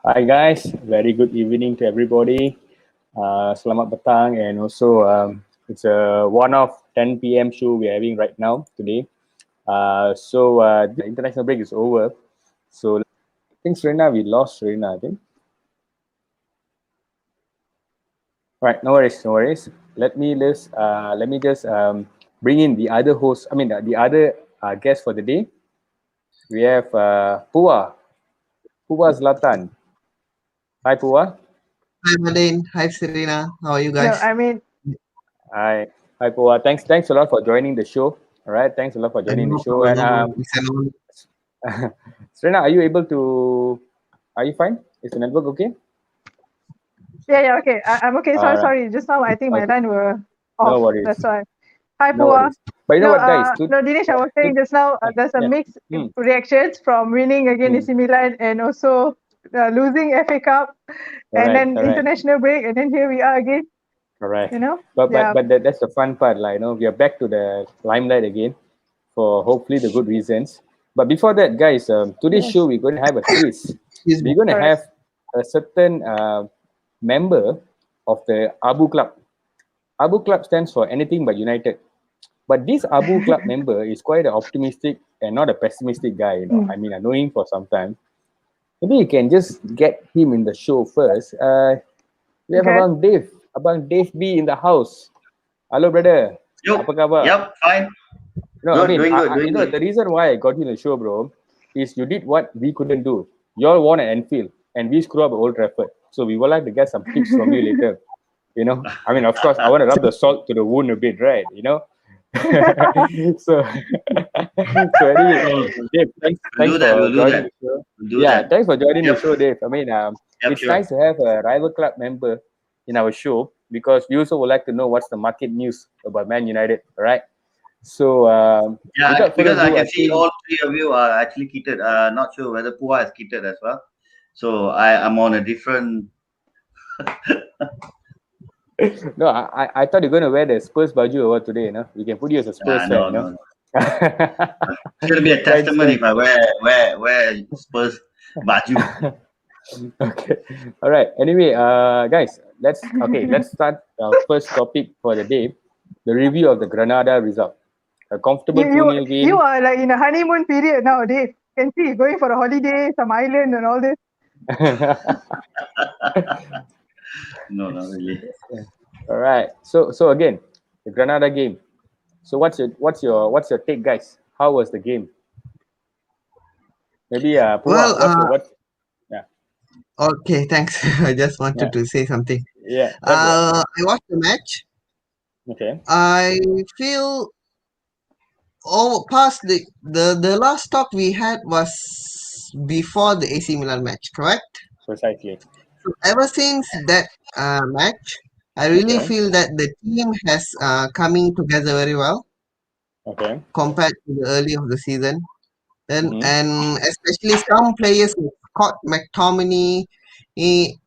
Hi guys, very good evening to everybody. Selamat petang, and also it's a one-off 10 p.m. show we're having right now today. The international break is over. So I think Serena, we lost Serena, I think. Right, no worries, no worries. Let me just bring in the other host. I mean the other guest for the day. We have Pua Zlatan. Hi Pua. Hi, Malin. Hi, Serena. How are you No, guys? I mean, Hi Pua. Thanks a lot for joining the show. All right, thanks a lot for joining the No show. problem, And no problem. It's an honor. Serena, are you able to? Are you fine? Is the network okay? yeah, okay. I'm okay. All right. Sorry. Just now, I think my Okay. line were No off. worries. That's why. Hi, No Pua. worries. But you know No, what, guys? no, Dinesh, I was saying just now, there's a Yeah. mixed Hmm. reactions from winning against Hmm. AC Milan and also losing FA Cup and Correct. then Correct. international break. And then here we are again, Correct. you know? But Yeah. that's the fun part, like we are back to the limelight again, for hopefully the good reasons. But before that, guys, today's show Yes. we're going to have a twist. Excuse me. We're going to Correct. have a certain member of the Abu Club. Abu Club stands for anything but United. But this Abu Club member is quite an optimistic and not a pessimistic guy. I mean, I know him for some time. Maybe you can just get him in the show first. We have Okay. Abang Dave B in the house. Hello, brother. Yep, Apa khabar? yep, fine. No, I Good, mean, doing good, doing the good. reason why I got you in the show, bro, is you did what we couldn't do. You all won at Enfield, and we screw up at Old Trafford. So we would like to get some tips from you later. I mean, of course, I want to rub the salt to the wound a bit, right? So, so anyway, Oh, Dave, we'll thanks do that, for we'll do joining that, the show. we'll do Yeah, that. thanks for joining the Yep, show, Dave. I mean, yep, it's sure. nice to have a rival club member in our show because we also would like to know what's the market news about Man United, right? So, Yeah, without further because I ado, I can see think all three of you are actually kitted. Not sure whether Pua is kitted as well. So I'm on a different. no, I thought you're going to wear the Spurs baju over today. We can put you as a Spurs fan. No, no, no. Thanks, It's gonna be a testament thanks. if I wear Spurs baju. Okay, all right. Anyway, guys, let's start our first topic for the day, the review of the Granada result. A comfortable you 2 you 0 you win. are like in a honeymoon period nowadays. Can see going for a holiday, some island and all this. No, not really. All right. So again, the Granada game. So what's your take, guys? How was the game? Maybe Pua, Well, yeah, okay, thanks. I just wanted yeah, to say something. yeah, bro. I watched the match. Okay, I feel past the last talk we had was before the AC Milan match, correct? precisely. So ever since that match, I really Okay, feel that the team has coming together very well okay. compared to the early of the season. Mm-hmm. And especially some players like Scott McTominay, he,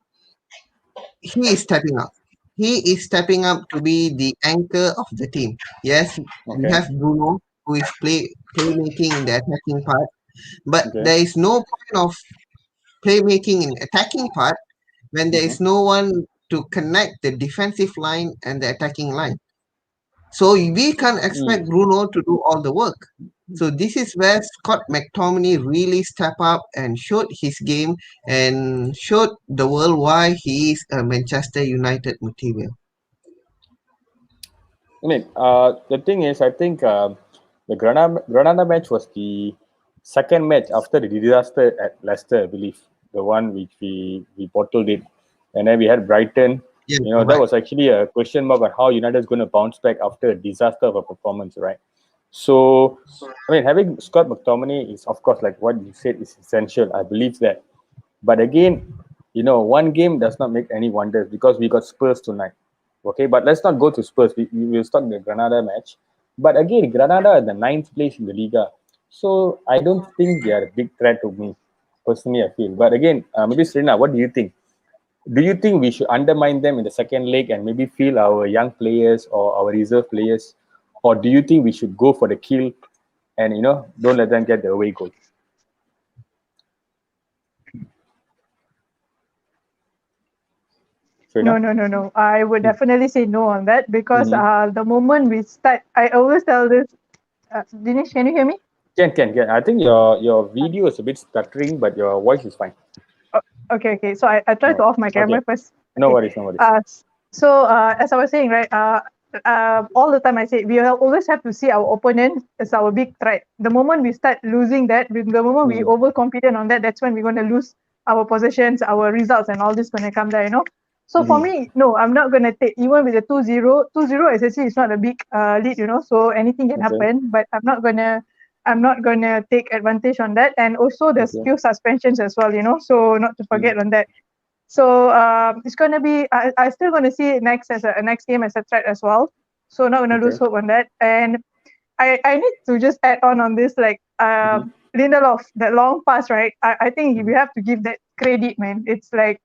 he is stepping up. He is stepping up to be the anchor of the team. Yes, we Okay, have Bruno who is playmaking in the attacking part, but okay. there is no point of playmaking in attacking part when there is Mm-hmm. no one to connect the defensive line and the attacking line. So we can't expect Mm. Bruno to do all the work. So this is where Scott McTominay really stepped up and showed his game and showed the world why he is a Manchester United material. I mean, the thing is, I think the Granada match was the second match after the disaster at Leicester, I believe, the one which we bottled it, and then we had Brighton. Yeah, That correct. was actually a question mark on how United is going to bounce back after a disaster of a performance, right? So, I mean, having Scott McTominay is, of course, like what you said, is essential. I believe that. But again, one game does not make any wonders because we got Spurs tonight. Okay, but let's not go to Spurs. We will start the Granada match. But again, Granada are the ninth place in the Liga. So I don't think they are a big threat to me. Personally, I feel. But again, maybe Serena, what do you think? Do you think we should undermine them in the second leg and maybe feel our young players or our reserve players? Or do you think we should go for the kill and, don't let them get the away goal? Frida? No. I would definitely say no on that because Mm-hmm. the moment we start, I always tell this. Dinesh, can you hear me? Can. I think your video is a bit stuttering, but your voice is fine. Oh, okay. So I try to No. off my Okay. camera first. No Okay. worries. No worries. Uh, as I was saying, right, all the time I say we will always have to see our opponent as our big threat. The moment we start losing that, the moment we Mm. overconfident on that, that's when we're going to lose our possessions, our results, and all this going to come there, you know. So for Mm-hmm. me, no, I'm not going to take, even with the 2-0. 2-0 is actually, it's not a big lead, you know, so anything can Okay. happen, but I'm not gonna take advantage on that. And also there's Okay. few suspensions as well, you know, so not to Mm. forget on that. So it's gonna be, I still gonna see next as a next game as a threat as well. So not gonna lose Okay. hope on that. And I need to just add on this, like Mm-hmm. Lindelof, that long pass, right? I think we Mm-hmm. have to give that credit, man. It's like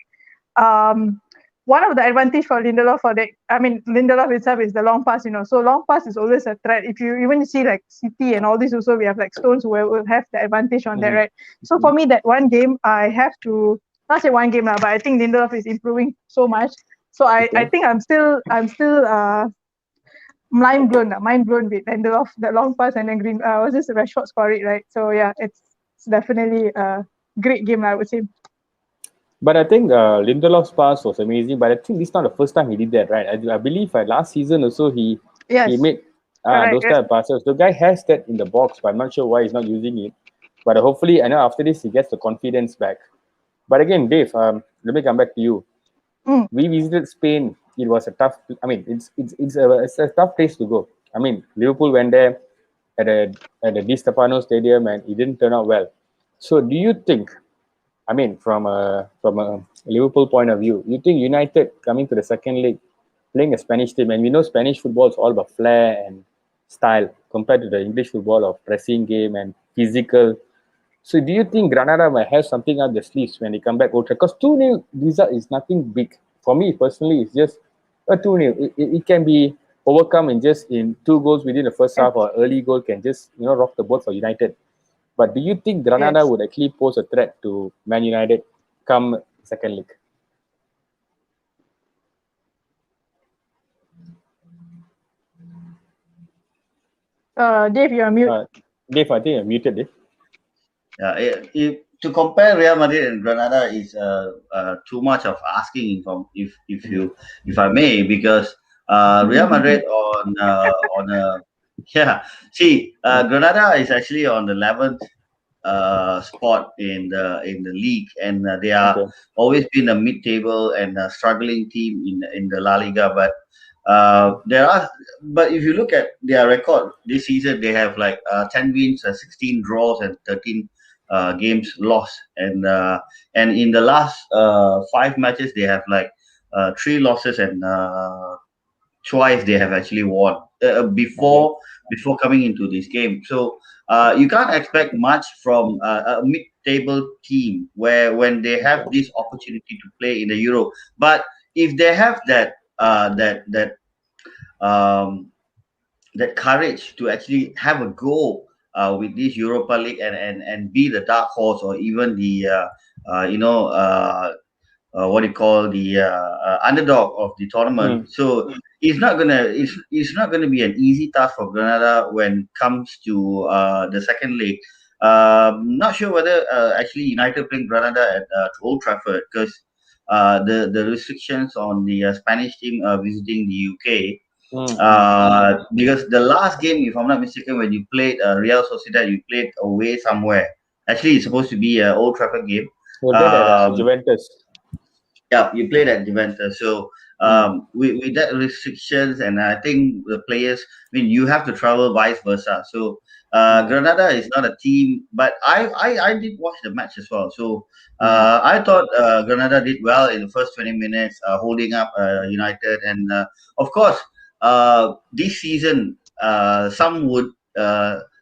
um one of the advantage for Lindelof for the, I mean, Lindelof itself is the long pass, you know. So long pass is always a threat. If you even see like City and all this, also we have like Stones who will have the advantage on that, Mm-hmm. right? So for me, that one game I have to not say one game lah, but I think Lindelof is improving so much. So I Okay. think I'm still mind blown with Lindelof, the long pass, and then Green was this Rashford score it, right? So yeah, it's definitely a great game, I would say. But I think Lindelof's pass was amazing. But I think this is not the first time he did that, right? I believe last season also he Yes, made correct. those kind of passes. The guy has that in the box, but I'm not sure why he's not using it. But hopefully, I know after this he gets the confidence back. But again, Dave, let me come back to you. Mm, We visited Spain. It was a tough. I mean, it's a tough place to go. I mean, Liverpool went there at the Di Stefano Stadium, and it didn't turn out well. So, do you think? I mean, from a Liverpool point of view, you think United coming to the second league, playing a Spanish team, and we know Spanish football is all about flair and style compared to the English football of pressing game and physical. So do you think Granada might have something up their sleeves when they come back Old Trafford? Because 2-0 result is nothing big. For me personally, it's just a 2-0. It can be overcome in two goals within the first half, yes, or early goal can just rock the boat for United. But do you think Granada yes. would actually pose a threat to Man United come second league? Dave, you're mute. Uh, Dave, I think I muted it. Yeah, to compare Real Madrid and Granada is too much of asking, Mm-hmm. if I may, because Real Madrid on a yeah. See, Granada is actually on the 11th spot in the league, and they are Okay. always been a mid-table and a struggling team in the La Liga. But there are, but if you look at their record this season, they have like 10 wins, 16 draws, and 13 games lost. And in the last five matches, they have like three losses and twice they have actually won Okay. before coming into this game. So you can't expect much from a mid-table team where when they have Okay. this opportunity to play in the Euro. But if they have um, that courage to actually have a go with this Europa League and be the dark horse or even the uh, you know uh, what do you call the underdog of the tournament. Mm. So it's not gonna be an easy task for Granada when it comes to the second leg. Not sure whether actually United playing Granada at Old Trafford because the restrictions on the Spanish team visiting the UK. Mm. Because the last game, if I'm not mistaken, when you played Real Sociedad, you played away somewhere. Actually, it's supposed to be an Old Trafford game. We played at Um, Juventus. yeah, you played at Juventus. So Mm. with that restrictions, and I think the players, I mean, you have to travel vice versa. So Mm. Granada is not a team, but I did watch the match as well. So Mm. I thought Granada did well in the first 20 minutes, holding up United, and of course, this season, some would.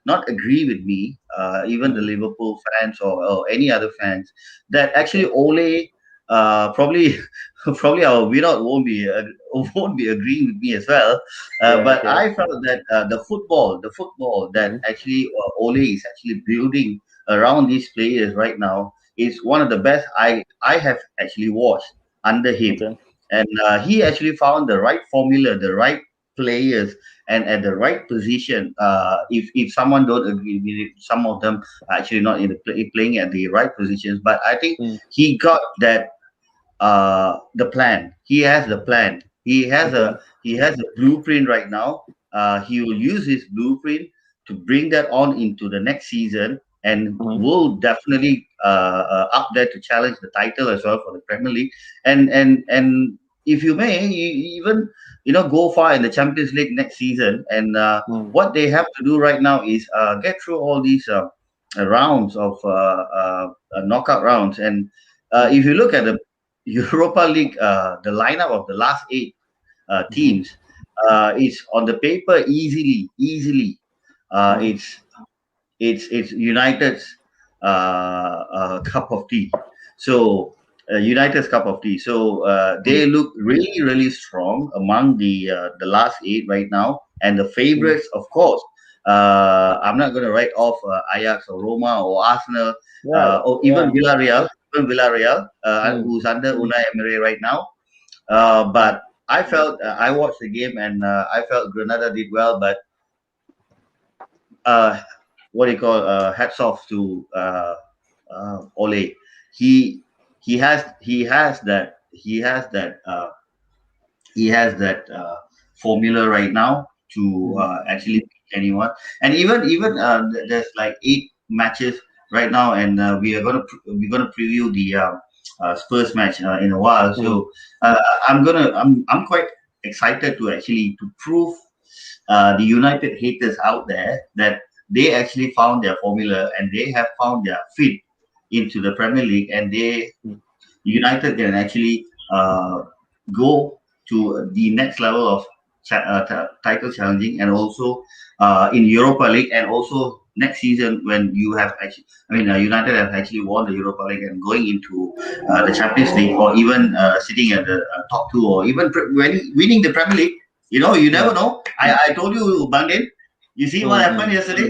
Not agree with me, even the Mm. Liverpool fans or any other fans, that actually Ole probably probably our Virat won't be agreeing with me as well. Yeah. But Okay. I felt that the football that Mm. actually Ole is actually building around these players right now is one of the best I have actually watched under him. Okay. and he actually found the right formula, the right players, and at the right position. If someone don't agree with it, some of them are actually not in the playing at the right positions. But I think Mm. he got that the plan. He has the plan. Okay. He has a blueprint right now. He will use his blueprint to bring that on into the next season, and Mhm. will definitely up there to challenge the title as well for the Premier League. And if you may, even go far in the Champions League next season. And Mm. what they have to do right now is get through all these rounds of knockout rounds. And Mm. if you look at the Europa League, the lineup of the last eight Mhm. teams is on the paper easily. Uh, Mm. it's it's United's cup of tea. So United's cup of tea. So they look really strong among the last eight right now, and the Mm. favorites, of course. I'm not going to write off Ajax or Roma or Arsenal Yeah. or Yeah. Even Villarreal, Mm. who's under Unai Emery right now. But I felt I watched the game, and I felt Granada did well, but uh, what do you call hats off to Ole. He he has that formula right now to Mhm. actually beat anyone. And even there's like eight matches right now, and we're gonna preview the Spurs match in a while. Mhm. So I'm quite excited to actually to prove the United haters out there that they actually found their formula, and they have found their fit into the Premier League, and they Mm. United can actually go to the next level of title challenging, and also in Europa League, and also next season when you have actually, United have actually won the Europa League and going into the Champions League, or even sitting at the top two, or even winning the Premier League. You never Yeah. know. I told you, Bangin, you see what Mm. happened Mm. yesterday.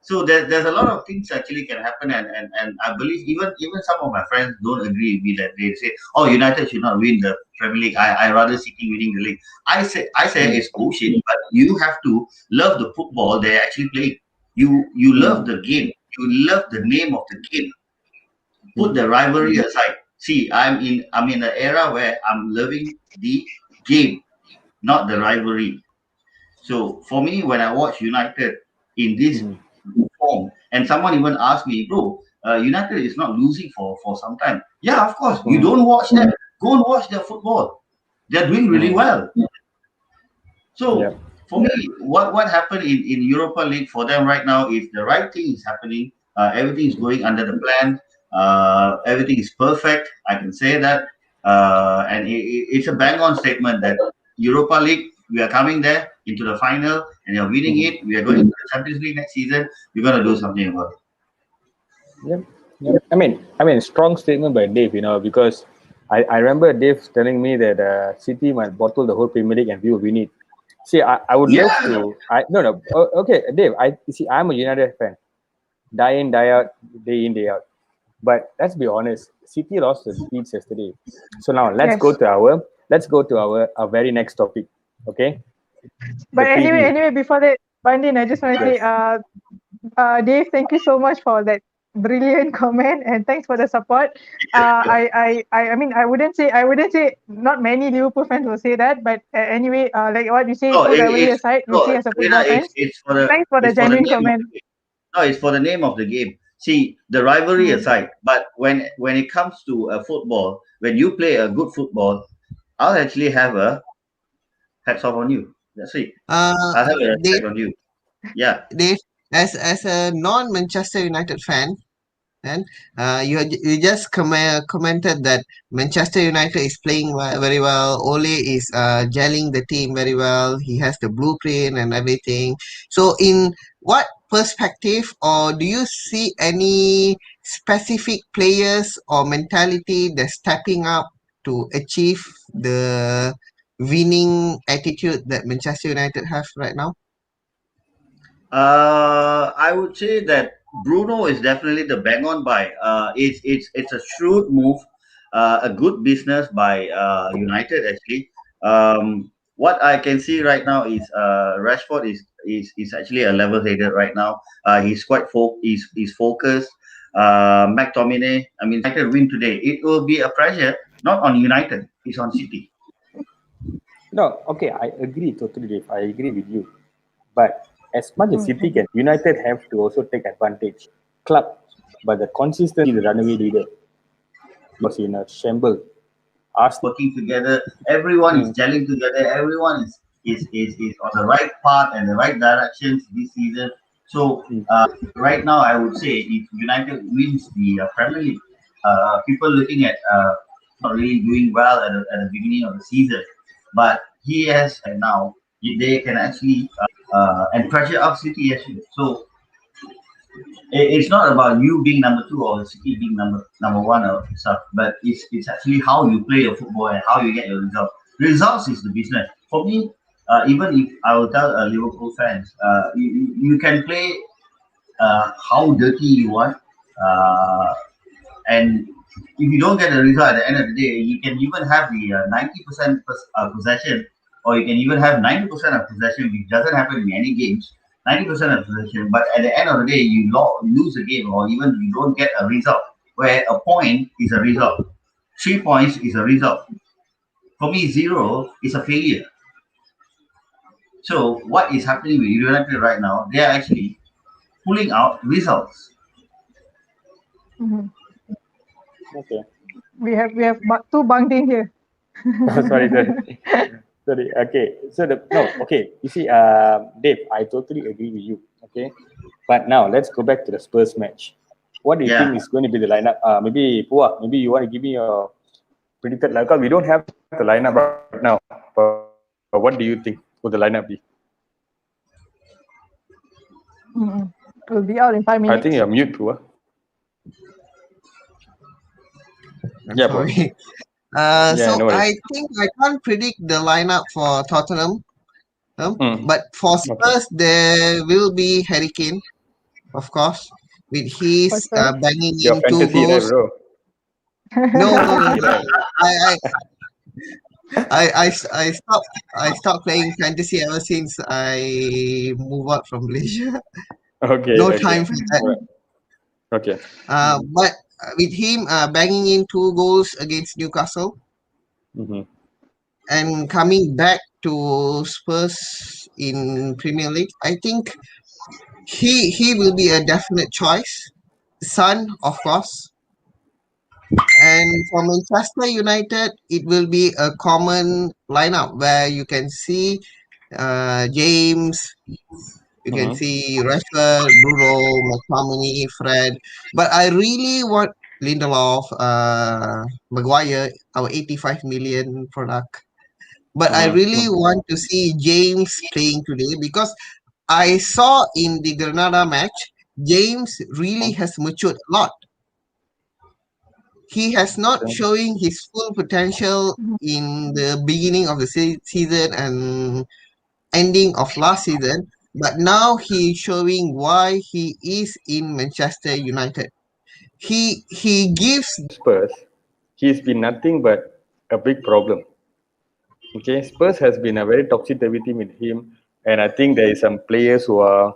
So there's a lot of things actually can happen, and I believe even some of my friends don't agree with me, that they say, oh, United should not win the Premier League. I rather City winning the league. I say Mm. it's bullshit, but you have to love the football they're actually playing. You love Mm. the game. You love the name of the game. Put Mhm. the rivalry aside. See, I'm in an era where I'm loving the game, not the rivalry. So for me, when I watch United in this Mhm. form, and someone even asked me, bro, United is not losing for some time. Yeah, of course. You Mhm. don't watch them. Go and watch their football. They're doing really Mm. well. Yeah. So for me, what happened in Europa League for them right now is the right thing is happening. Everything is Mhm. going under the plan. Everything is perfect. I can say that, and it's a bang on statement that Europa League, we are coming there into the final, and you're winning Mhm. it. We are going to the Champions League next season. We're gonna do something about it. Yep. Yep. I mean, strong statement by Dave. Because I remember Dave telling me that City might bottle the whole Premier League and we will win it. See, I would love Yeah. to. I no no. Okay, Dave. I see. I'm a United fan. Die in, die out, day in, day out. But let's be honest. City lost the Leeds yesterday. So now Yes. let's go to our very next topic. Okay, the But anyway, preview. before that, Bandin, I just want to say, Yes. Dave, thank you so much for that brilliant comment, and thanks for the support. I mean, I wouldn't say not many Liverpool fans will say that, but anyway, like what you say, No, put rivalry it's aside, we no, see as a Rina, football fans. Thanks for the it's for the genuine name of comment. the game. No, it's for the name of the game. See, the rivalry Mm. aside, but when it comes to football, when you play a good football, I'll actually have a hats off on you. That's it. Uh, I'll have a Dave, respect on you. Yeah. Dave, as a non-Manchester United fan, and you just commented that Manchester United is playing very well. Ole is gelling the team very well. He has the blueprint and everything. So, in what perspective, or do you see any specific players or mentality that's stepping up to achieve the winning attitude that Manchester United have right now? I would say that Bruno is definitely the bang on buy. It's a shrewd move. a good business by United actually. What I can see right now is Rashford is actually a level headed right now. He's quite he's focused. McTominay, I mean, United win today. It will be a pressure not on United, it's on City. No, okay, I agree totally, Dave. I agree with you. But as much as City can, United have to also take advantage. Club, but the consistency, the runaway leader was in a shamble. Arsenal, Working together, everyone is mm, gelling together, everyone is on the right path and the right directions this season. So mm, right now, I would say if United wins the Premier League, people looking at not really doing well at the beginning of the season, but he has and now they can actually and pressure up City actually. So it's not about you being number two or City being number one or stuff, but it's actually how you play your football and how you get your result. Results is the business. For me, even if I will tell Liverpool fans, you can play how dirty you want, and if you don't get a result at the end of the day, you can even have the 90% possession, or you can even have 90% of possession, which doesn't happen in any games. 90% of possession, but at the end of the day, you lose a game, or even you don't get a result. Where a point is a result, 3 points is a result. For me, zero is a failure. So what is happening with United right now? They are actually pulling out results. Mhm. okay. We have two bunked in here. Oh, sorry, sorry. Sorry. Okay. So the no. Okay. You see, Dave, I totally agree with you. Okay. But now let's go back to the Spurs match. What do you think Yeah. is going to be the lineup? Maybe Pua, maybe you want to give me your predicted lineup. We don't have the lineup right now. But what do you think? Would the lineup be? Mm-mm. We'll be out in I 5 think you're minutes. mute, Pua. I'm Yeah, Pua. sorry. Yeah, So no worries. I think I can't predict the lineup for Tottenham. Mm. But for Okay. Spurs, there will be Harry Kane, of course, with For his sure. banging Your in two fantasy, right, goals. bro? No, no, no, Fantasy, no. right? I, I stopped playing fantasy ever since I moved out from Malaysia. Okay, No okay. time for that. All right. Okay. But with him banging in two goals against Newcastle Mm-hmm. and coming back to Spurs in Premier League, I think he will be a definite choice. Son, of course. And for Manchester United, it will be a common lineup where you can see James, you can Mm-hmm. see Rashford, Bruno, McTominay, Fred. But I really want Lindelof, Maguire, our 85 million product. But I really Mm-hmm. want to see James playing today because I saw in the Granada match, James really has matured a lot. He has not Okay. showing his full potential in the beginning of the season and ending of last season, but now he is showing why he is in Manchester United. He gives Spurs, he's been nothing but a big problem. Okay, Spurs has been a very topsy-turvy team with him, and I think there is some players who are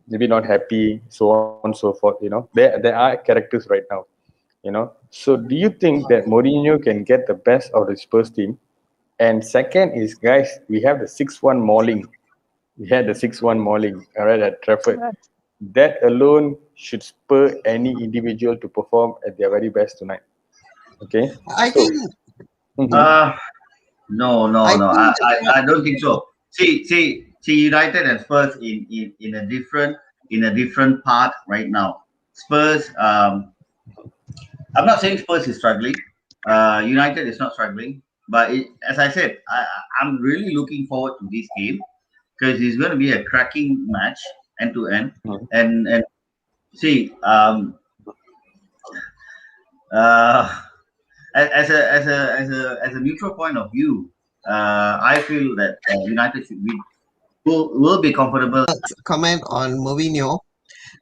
maybe not happy, so on and so forth. There are characters right now. So do you think that Mourinho can get the best of the Spurs team? And second is, guys, we have the 6-1 mauling. We had the 6-1 mauling, all right, at Trafford. That alone should spur any individual to perform at their very best tonight. Okay, I think so mhm, mhm. Uh, no, I no, no. think I don't think so. See, United and Spurs in a different part right now. Spurs. I'm not saying Spurs is struggling. United is not struggling, but as I said, I'm really looking forward to this game because it's going to be a cracking match end to end. mhm, And see, uh, as a neutral point of view, I feel that United should win. Will be comfortable. comment on Mourinho.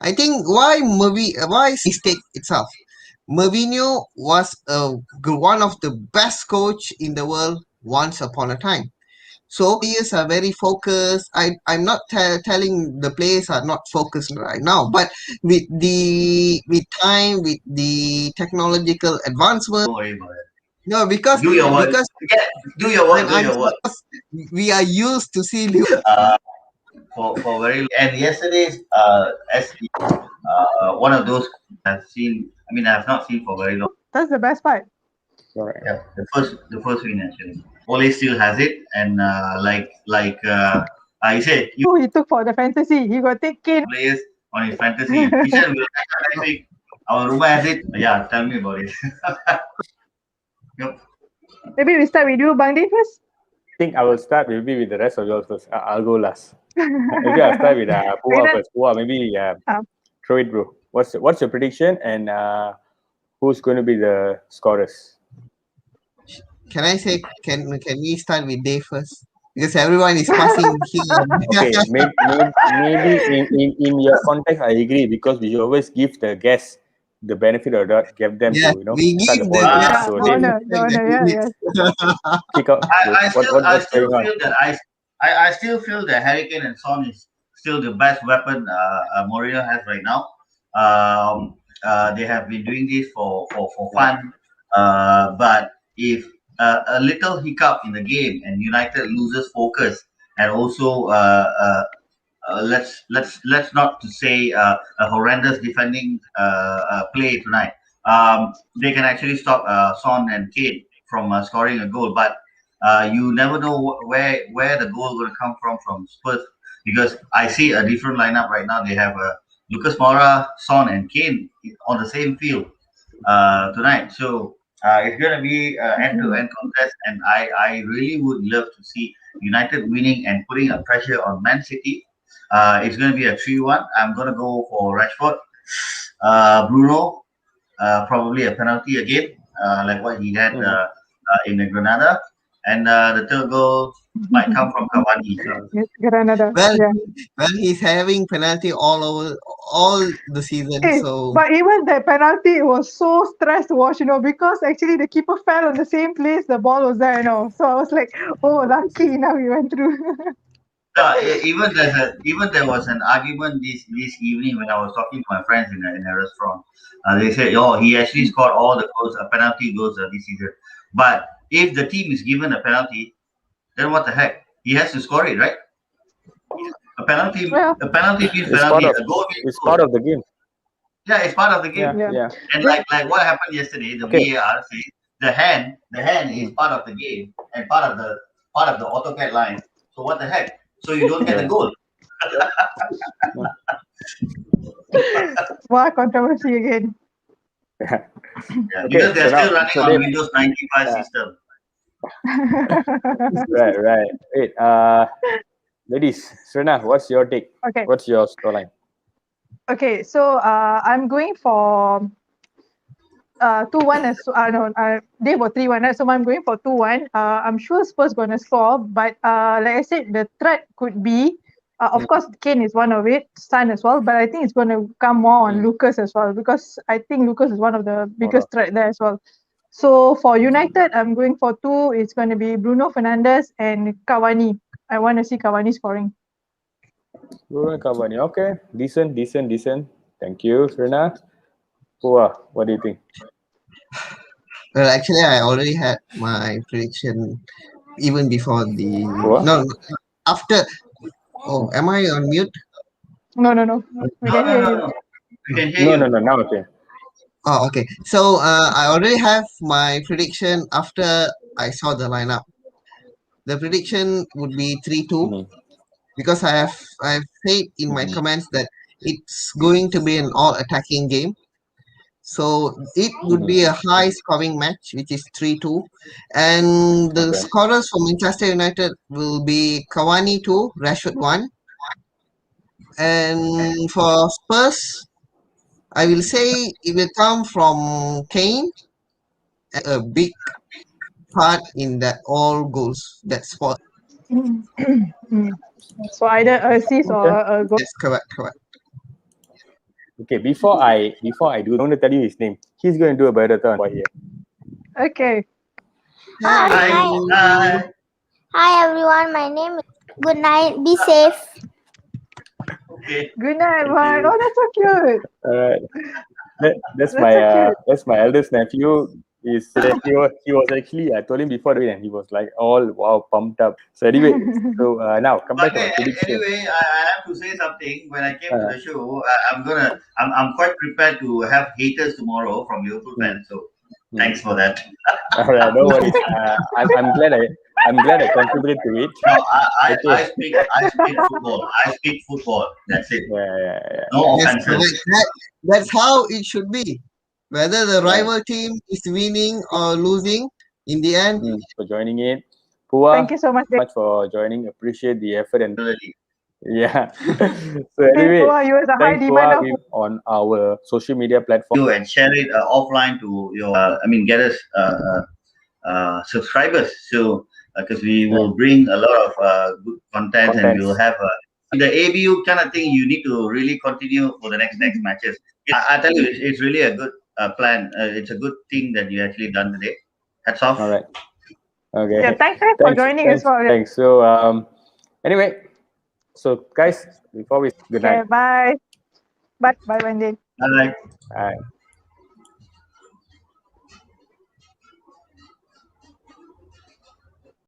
I think why movie why mistake itself. Mourinho was one of the best coach in the world once upon a time. So players are very focused. I'm not telling the players are not focused right now, but with time, with the technological advancement, Don't worry about it. no, because Do your work. because Yeah, do your when work. Do I'm your work. we are used to see Uh, for very and yesterday's SC one of those I've seen. I mean, I've not seen for very long. That's the best part. Correct. Yeah, the first win actually. Ole still has it, and you said, you Who he took for the fantasy? He got take Kane. players on his fantasy. He said we'll catch up next week. Our rumor has it. Yeah, tell me about it. Yep. Maybe we start with you, Bang Din first. I think I will start maybe with the rest of yours first. I'll go last. Maybe I'll start with Pua first. Pua, maybe throw it, bro. What's your prediction and who's going to be the scorers? Can I say can we start with Dave first? Because everyone is passing here. Okay, maybe in your context, I agree because we should always give the guests the benefit of doubt, give them Yes, to we start the give ball the rolling. yes, Yeah, So the Dave, honor, yeah, yes. kick out. Bro. I What's still going on? feel that I still feel that Hurricane and Son is still the best weapon Mourinho has right now. They have been doing this for fun, but if a little hiccup in the game and United loses focus, and also let's not to say a horrendous defending play tonight. They can actually stop Son and Kane from scoring a goal, but you never know where the goal will come from Spurs, because I see a different lineup right now. They have Lucas Moura, Son, and Kane on the same field tonight. So it's going to be end-to-end contest, and I really would love to see United winning and putting a pressure on Man City. It's going to be a 3-1. I'm going to go for Rashford. Bruno, probably a penalty again, like what he had in the Granada. And the third goal might come from Cavani. Yes, Granada. well, Yeah. he's having penalty all over all the season. Hey, So but even that penalty, it was so stressed to watch, because actually the keeper fell on the same place the ball was there. So I was like, oh, lucky enough we went through. Even there was an argument this evening when I was talking to my friends in a restaurant. They said, "Oh, he actually scored all the goals, penalty goals this season." But if the team is given a penalty, then what the heck? He has to score it, right? Well, A penalty means It's part penalty. of A goal means it's goal. part of the game. Yeah, it's part of the game. Yeah, yeah. yeah. And Then, like what happened yesterday, the Okay. VAR says the hand is part of the game and part of the AutoCAD line. So what the heck? So you don't get the Yeah. goal. more controversy again. Yeah, Okay, because they're so now still running so on Dave, Windows 95 system. right. Wait, ladies, Serena, what's your take? Okay. What's your scoreline? Okay, so I'm going for 2-1 as no, Dave for 3-1, right? So I'm going for 2-1. I'm sure Spurs gonna score, but like I said, the threat could be of course Kane is one of it, Son as well, but I think it's gonna come more on Lucas as well, because I think Lucas is one of the biggest threat there as well. So for United, I'm going for 2. It's gonna be Bruno Fernandes and Cavani. I want to see Cavani scoring. Bruno Cavani. Okay, decent. Thank you, Serena. Pua, what do you think? well, actually, I already had my prediction even before the Pua? no after. Oh, am I on mute? No, we No, can no, hear no, you. no. We can hear you. No. Now okay. Oh, okay. So I already have my prediction after I saw the lineup. The prediction would be 3-2 Mhm. because I have said in my comments that it's going to be an all attacking game. So it would be a high scoring match, which is 3-2. And the Okay. scorers for Manchester United will be Cavani 2, Rashford 1. And for Spurs, I will say it will come from Kane, a big part in that all goals. That's for Mm. So either assist or Okay. a goal. that's correct. Okay, before I do, I'm going to tell you his name. He's going to do a better turn for here. Okay. Hi, Hi. hi, Hi. hi everyone. My name is. Good night. Be safe. Okay. Good night, Thank everyone. you. Oh, that's so cute. All right. That's so cute. That's my eldest nephew. He was actually, I told him before the and he was like all wow pumped up. So anyway, so now come But back to my prediction. anyway, I have to say something. When I came to Uh, the show, I'm quite prepared to have haters tomorrow from Liverpool hmm, fans. So hmm. thanks for that. All right, no worries. I'm glad I contributed to it. No, Okay. I speak football. I speak football. That's it. Yeah. No Yes, offenses. correct. That's how it should be. Whether the Right. rival team is winning or losing, in the end, For joining in. Thank Pua, you so much, much for joining. Appreciate the effort and Really. yeah. So David. anyway, You was a high thanks demand Pua of. on our social media platform. You and share it offline to your. Get us subscribers. So because we Yeah, will bring a lot of good content and we will contents. have the ABU kind of thing. You need to really continue for the next matches. I tell you, it's really a good plan. It's a good thing that you actually done today. Hats off. All right. Yeah, Okay. thanks for joining as well. Thanks. So anyway, so guys, before we good Okay, night. bye. Bye, Wendy. Bye. Bye.